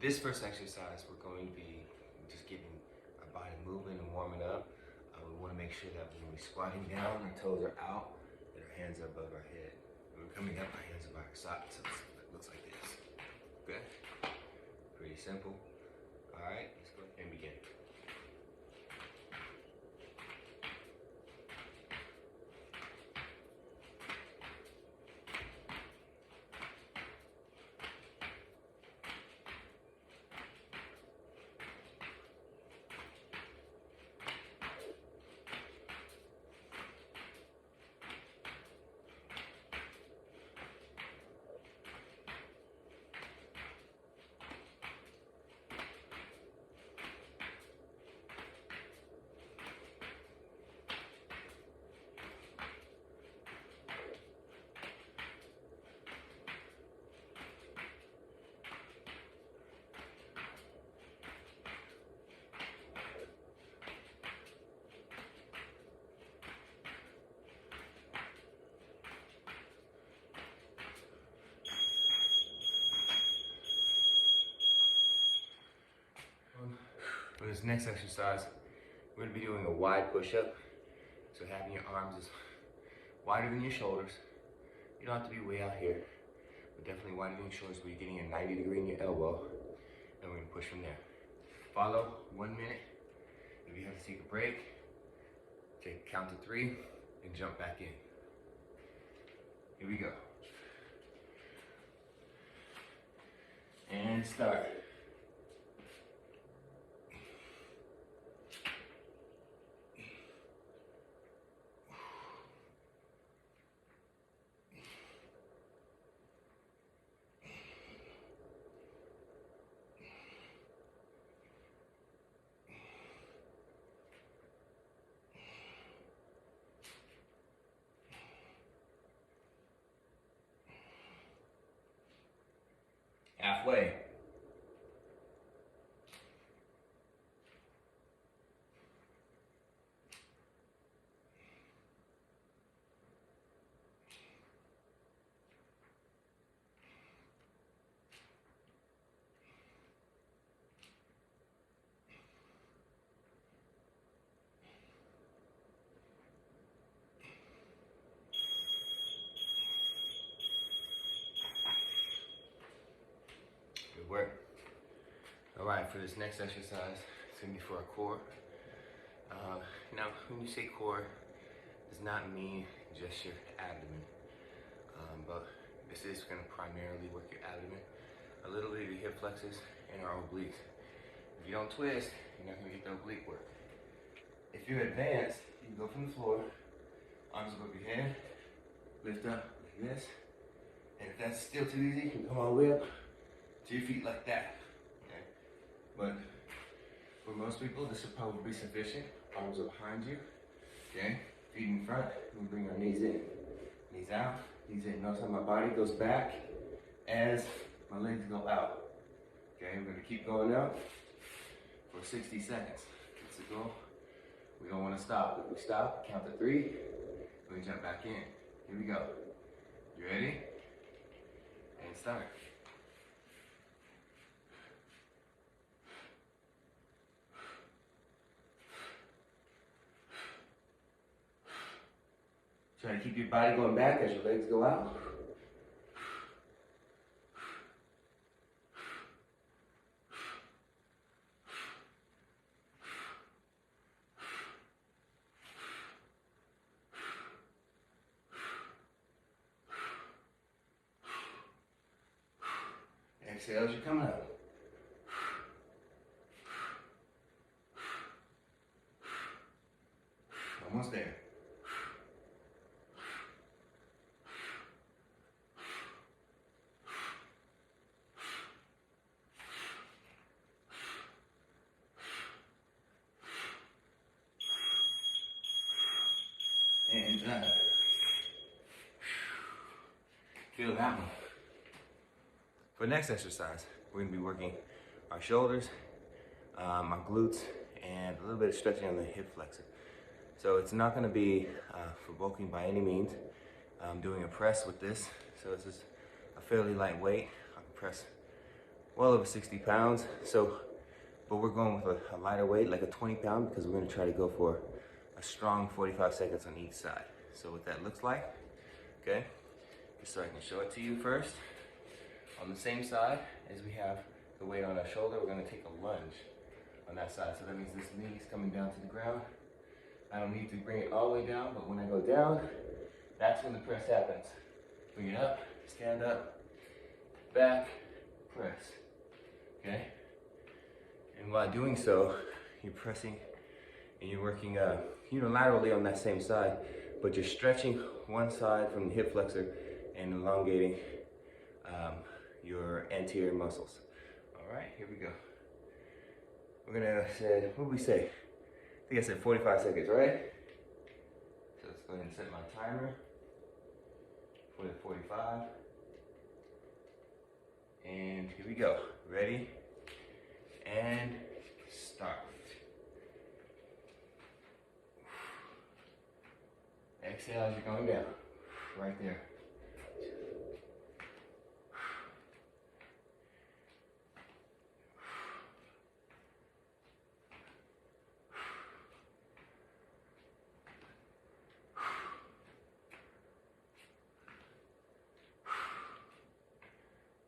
This first exercise, we're going to be just getting our body moving and warming up. We want to make sure that when we're squatting down, our toes are out, and our hands are above our head. When we're coming up, our hands are by our sides, so it looks like this. Okay? Pretty simple. All right, let's go and begin. For this next exercise, we're going to be doing a wide push-up. So having your arms as wider than your shoulders. You don't have to be way out here, but definitely wider than your shoulders where you're getting a 90 degree in your elbow. And we're going to push from there. Follow 1 minute. If you have to take a break, count to 3 and jump back in. Here we go. And start. Halfway. Good work. All right, for this next exercise, it's gonna be for our core. Now, when you say core, does not mean just your abdomen, but this is gonna primarily work your abdomen, a little bit of your hip flexors, and our obliques. If you don't twist, you're not gonna get the oblique work. If you're advanced, you can go from the floor, arms above your head, lift up like this, and if that's still too easy, you can come all the way up to your feet like that. Okay? But for most people, this will probably be sufficient. Arms are behind you. Okay? Feet in front. We bring our knees in. Knees out. Knees in. Notice how my body goes back as my legs go out. Okay? We're going to keep going up for 60 seconds. That's the goal. We don't want to stop. If we stop, count to 3. We jump back in. Here we go. You ready? And start. Try to keep your body going back as your legs go out. Exhale as you're coming up. Almost there. And feel that one. For the next exercise, we're going to be working our shoulders, our glutes, and a little bit of stretching on the hip flexor. So it's not going to be for bulking by any means. I'm doing a press with this, so this is a fairly light weight. I can press well over 60 pounds. So, but we're going with a lighter weight, like a 20 pound, because we're gonna try to go for a strong 45 seconds on each side. So what that looks like, okay, just so I can show it to you first. On the same side as we have the weight on our shoulder, we're gonna take a lunge on that side. So that means this knee is coming down to the ground. I don't need to bring it all the way down, but when I go down, that's when the press happens. Bring it up, stand up, back, press, okay? And while doing so, you're pressing and you're working unilaterally on that same side, but you're stretching one side from the hip flexor and elongating your anterior muscles. All right, here we go. We're gonna say, what did we say? I think I said 45 seconds, right? So let's go ahead and set my timer for the 45. And here we go. Ready? And start. Exhale as you're going down. Right there.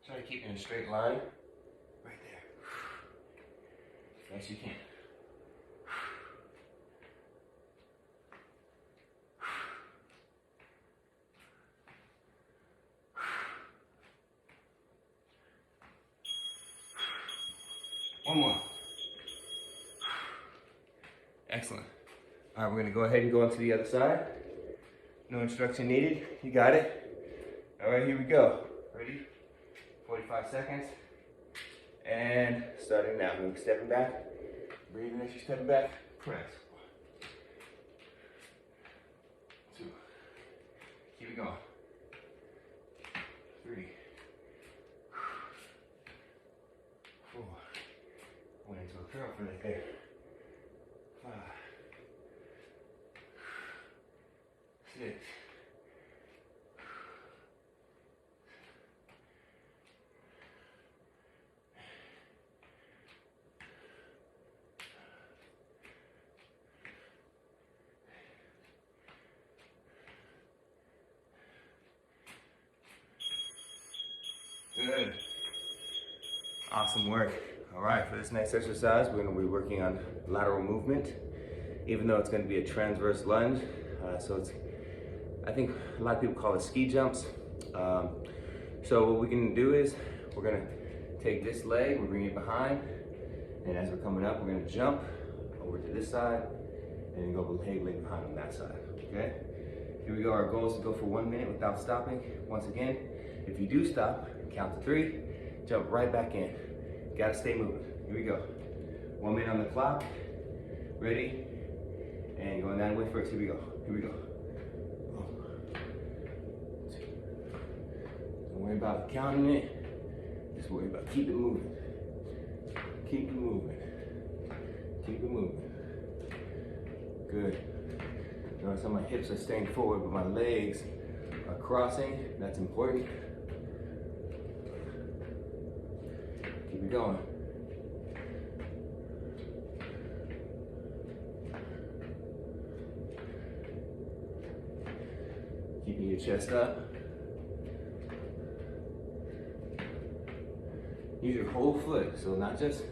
Try to keep in a straight line. Right there. Best you can. One more. Excellent. All right, we're gonna go ahead and go on to the other side. No instruction needed. You got it. All right, here we go. Ready? 45 seconds. And starting now. We're stepping back. Breathing as you're stepping back. Press. 1, 2. Keep it going. 3. 4. Went into a curl for that there. 5. 6. 7. Good. Awesome work. All right, for this next exercise, we're going to be working on lateral movement, even though it's going to be a transverse lunge. So it's, I think a lot of people call it ski jumps. So what we can do is we're going to take this leg, we bring it behind, and as we're coming up, we're going to jump over to this side and then go leg behind on that side. Okay? Here we go. Our goal is to go for 1 minute without stopping. Once again, if you do stop, count to 3, jump right back in. Gotta stay moving. Here we go. 1 minute on the clock. Ready? And going that way first. Here we go. Here we go. 1, 2. Don't worry about counting it. Just worry about keep it moving. Keep it moving. Keep it moving. Good. Notice how my hips are staying forward, but my legs are crossing. That's important. Keep it going. Keeping your chest up. Use your whole foot, so not just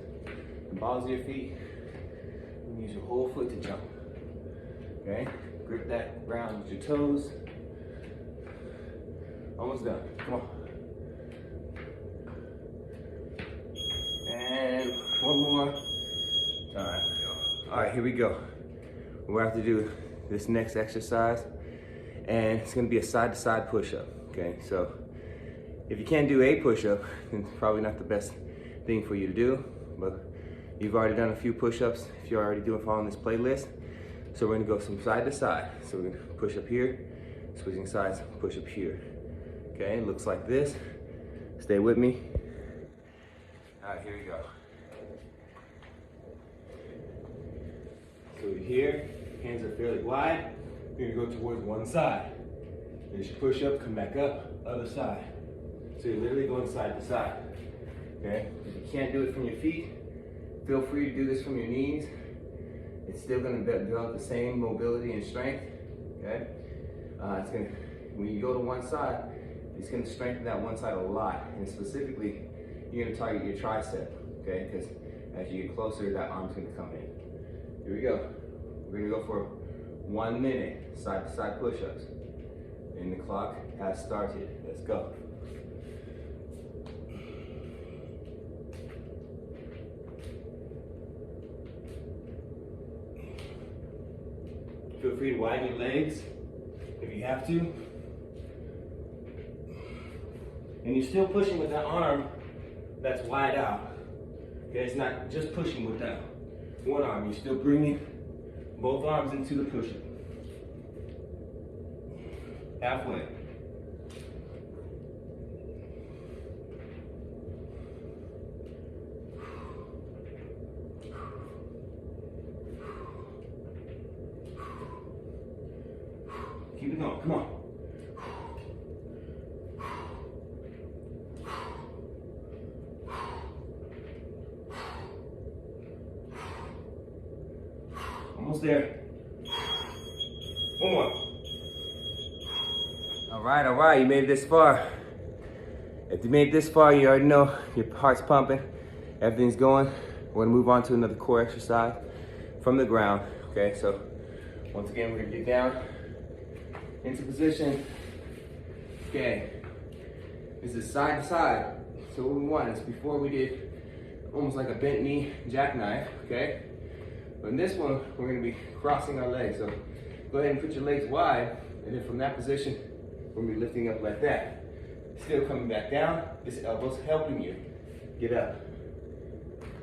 the balls of your feet. Use your whole foot to jump. Okay? Grip that ground with your toes. Almost done. Come on. And one more time. All right, here we go. We're gonna have to do this next exercise, and it's gonna be a side-to-side push-up. Okay, so if you can't do a push-up, then it's probably not the best thing for you to do. But you've already done a few push-ups if you're already following this playlist. So we're gonna go from side to side. So we're gonna push up here, switching sides, push up here. Okay, it looks like this. Stay with me. All right, here we go. So you're here, hands are fairly wide. You're gonna go towards one side. As you push up, come back up, other side. So you're literally going side to side. okay? If you can't do it from your feet, feel free to do this from your knees. It's still gonna develop the same mobility and strength, okay? When you go to one side, it's gonna strengthen that one side a lot, and specifically, you're gonna target your tricep, okay? Because as you get closer, that arm's gonna come in. Here we go. We're gonna go for 1 minute side-to-side push-ups. And the clock has started. Let's go. Feel free to widen your legs if you have to. And you're still pushing with that arm that's wide out. Okay, it's not just pushing with that one arm. You're still bringing both arms into the push-up. Halfway. Keep it going, come on. Almost there. One more. All right, you made it this far. If you made it this far, you already know your heart's pumping, everything's going. We're gonna move on to another core exercise from the ground, okay? So once again, we're gonna get down into position. Okay, this is side to side. So what we want is before we did almost like a bent knee jackknife, okay? But in this one, we're gonna be crossing our legs. So go ahead and put your legs wide, and then from that position, we're gonna be lifting up like that. Still coming back down, this elbow's helping you get up.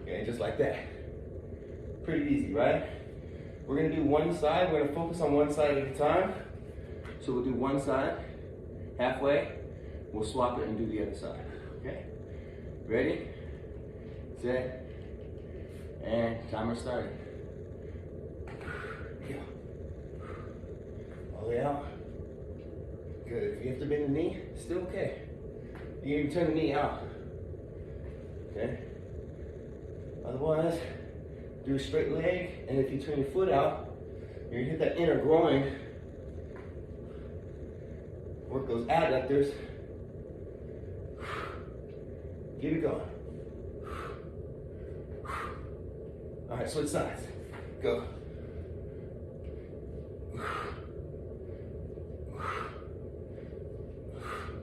Okay, just like that. Pretty easy, right? We're gonna do one side, we're gonna focus on one side at a time. So we'll do one side, halfway, we'll swap it and do the other side, okay? Ready, set, and timer started. Go. All the way out. Good, if you have to bend the knee, still okay. You can even turn the knee out, okay? Otherwise, do a straight leg, and if you turn your foot out, you're gonna hit that inner groin. Work those adductors. Keep it going. All right, switch sides. Go.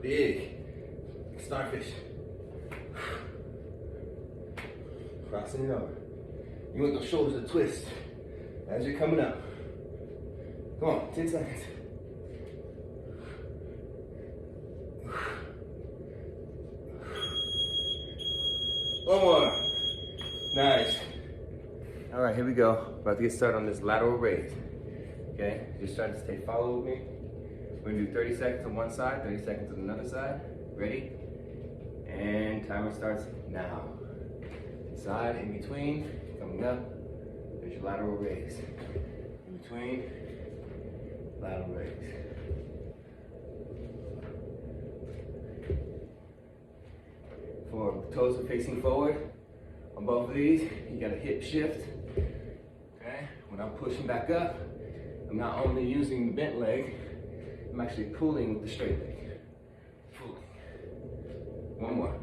Big starfish. Crossing it over. You want those shoulders to twist as you're coming up. Come on, 10 seconds. One more. Nice. All right, here we go. About to get started on this lateral raise. Okay, just try to stay follow with me. We're gonna do 30 seconds on one side, 30 seconds on another side. Ready? And timer starts now. Side, in between, coming up. There's your lateral raise. In between, lateral raise. For toes are facing forward. On both of these, you got a hip shift. Okay? When I'm pushing back up, I'm not only using the bent leg, I'm actually pulling with the straight leg. Pulling. One more.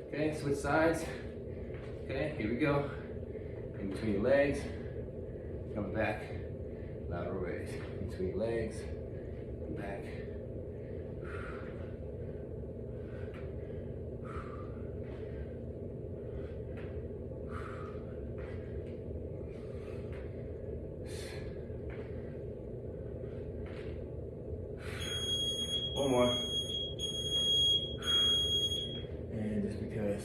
Okay, switch sides. Okay, here we go. In between your legs, coming back, lateral raise. In between your legs, and back. One more. And just because,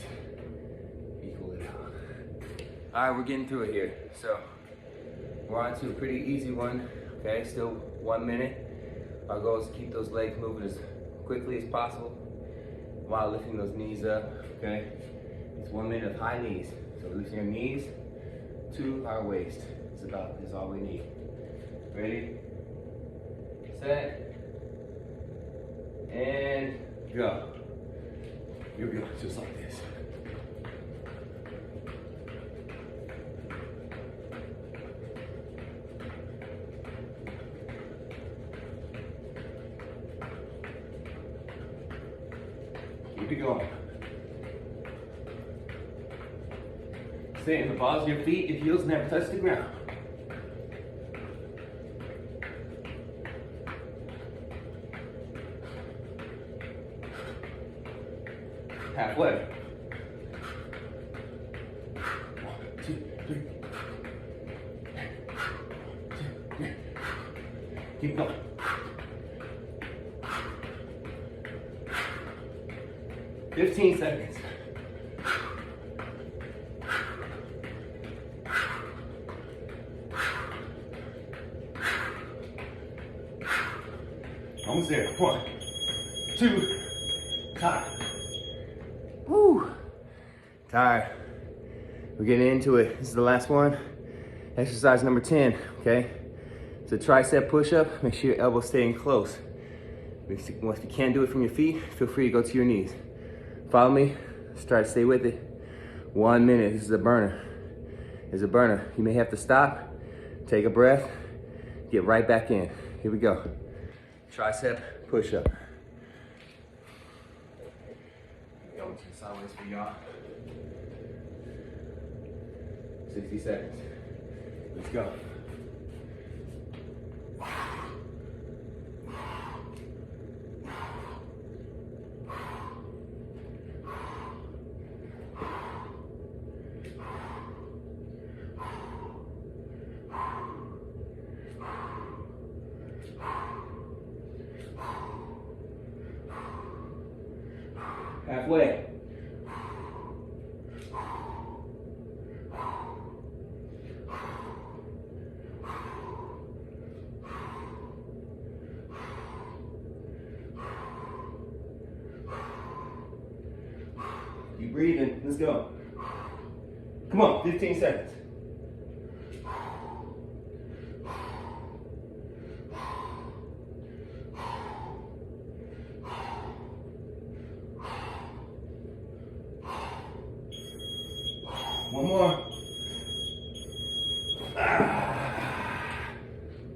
equal it out. All right, we're getting through it here. So we're on to a pretty easy one. Okay, still 1 minute. Our goal is to keep those legs moving as quickly as possible while lifting those knees up. Okay, it's 1 minute of high knees. So we're lifting our knees to our waist. It's all we need. Ready, set, and go. Here we go, just like this. Keep it going. Stay in the balls of your feet, your heels never touch the ground. Halfway. 1, 2, 3. 1, 2, 3. Keep going. "15 seconds. Almost there. 1, 2, time. Woo! Tired. We're getting into it. This is the last one. Exercise number 10, okay? It's a tricep push-up. Make sure your elbows stay in close. If you can't do it from your feet, feel free to go to your knees. Follow me. Start, stay with it. 1 minute. This is a burner. It's a burner. You may have to stop, take a breath, get right back in. Here we go. Tricep push-up. Going to sideways for y'all. 60 seconds. Let's go. Halfway. Keep breathing. Let's go. Come on, 15 seconds. One more.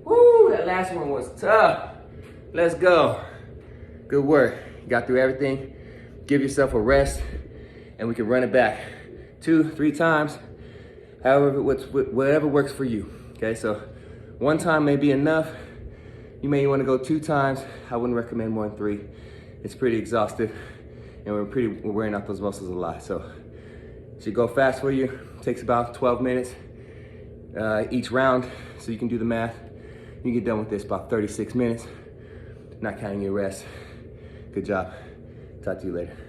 Woo, that last one was tough. Let's go. Good work. You got through everything. Give yourself a rest, and we can run it back 2, 3 times, however, whatever works for you. Okay, so 1 time may be enough. You may want to go 2 times. I wouldn't recommend more than 3. It's pretty exhaustive, and we're wearing out those muscles a lot. So it should go fast for you. Takes about 12 minutes each round, so you can do the math. You get done with this about 36 minutes, not counting your rest. Good job. Talk to you later.